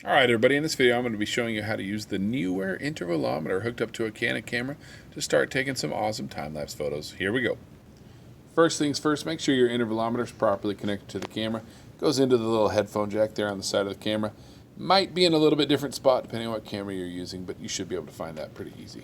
Alright everybody, in this video I'm going to be showing you how to use the Neewer Intervalometer hooked up to a Canon camera to start taking some awesome time-lapse photos. Here we go. First things first, make sure your intervalometer is properly connected to the camera. It goes into the little headphone jack there on the side of the camera. Might be in a little bit different spot depending on what camera you're using, but you should be able to find that pretty easy.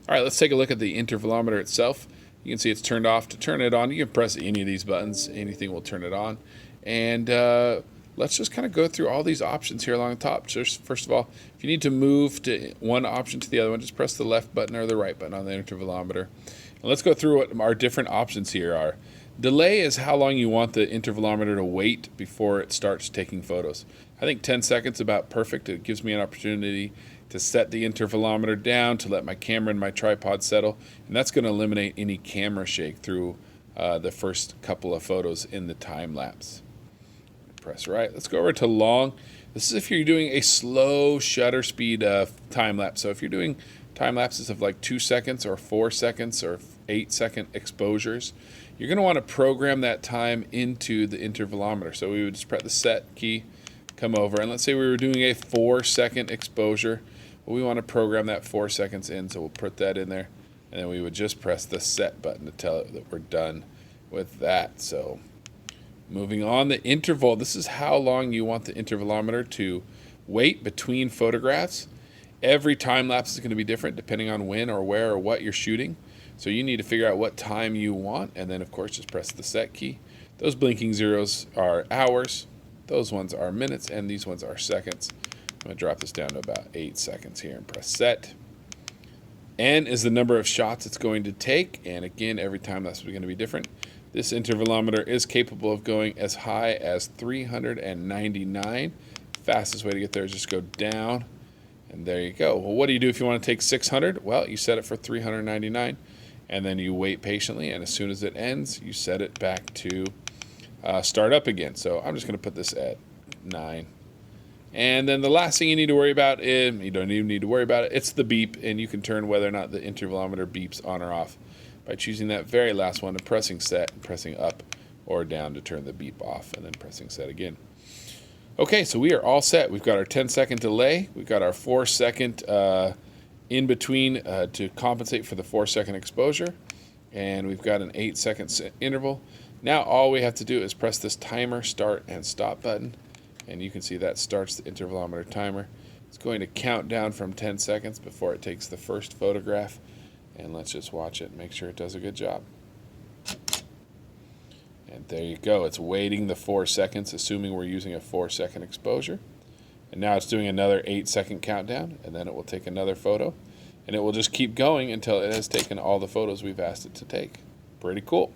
Alright, let's take a look at the intervalometer itself. You can see it's turned off. To turn it on, you can press any of these buttons. Anything will turn it on. And let's just kind of go through all these options here along the top. Just first of all, if you need to move to one option to the other one, just press the left button or the right button on the intervalometer. And let's go through what our different options here are. Delay is how long you want the intervalometer to wait before it starts taking photos. I think 10 seconds is about perfect. It gives me an opportunity to set the intervalometer down, to let my camera and my tripod settle, and that's going to eliminate any camera shake through the first couple of photos in the time lapse. Press right. Let's go over to long. This is if you're doing a slow shutter speed time lapse. So if you're doing time lapses of like 2 seconds or 4 seconds or 8-second exposures, you're going to want to program that time into the intervalometer. So we would just press the set key, come over, and let's say we were doing a 4-second exposure. Well, we want to program that 4 seconds in, so we'll put that in there, and then we would just press the set button to tell it that we're done with that. So moving on, the interval. This is how long you want the intervalometer to wait between photographs. Every time lapse is going to be different depending on when or where or what you're shooting. So you need to figure out what time you want, and then of course just press the set key. Those blinking zeros are hours, those ones are minutes, and these ones are seconds. I'm going to drop this down to about 8 seconds here and press set. N is the number of shots it's going to take, and again, every time that's going to be different. This intervalometer is capable of going as high as 399. Fastest way to get there is just go down, and there you go. Well, what do you do if you want to take 600? Well, you set it for 399, and then you wait patiently, and as soon as it ends, you set it back to start up again. So I'm just going to put this at 9. And then the last thing you need to worry about is, you don't even need to worry about it, it's the beep, and you can turn whether or not the intervalometer beeps on or off by choosing that very last one and pressing set and pressing up or down to turn the beep off, and then pressing set again. Okay, so we are all set. We've got our 10-second delay. We've got our 4-second in between to compensate for the 4-second exposure. And we've got an 8-second interval. Now all we have to do is press this timer start and stop button. And you can see that starts the intervalometer timer. It's going to count down from 10 seconds before it takes the first photograph. And let's just watch it and make sure it does a good job. And there you go. It's waiting the 4 seconds, assuming we're using a 4-second exposure. And now it's doing another 8-second countdown, and then it will take another photo. And it will just keep going until it has taken all the photos we've asked it to take. Pretty cool.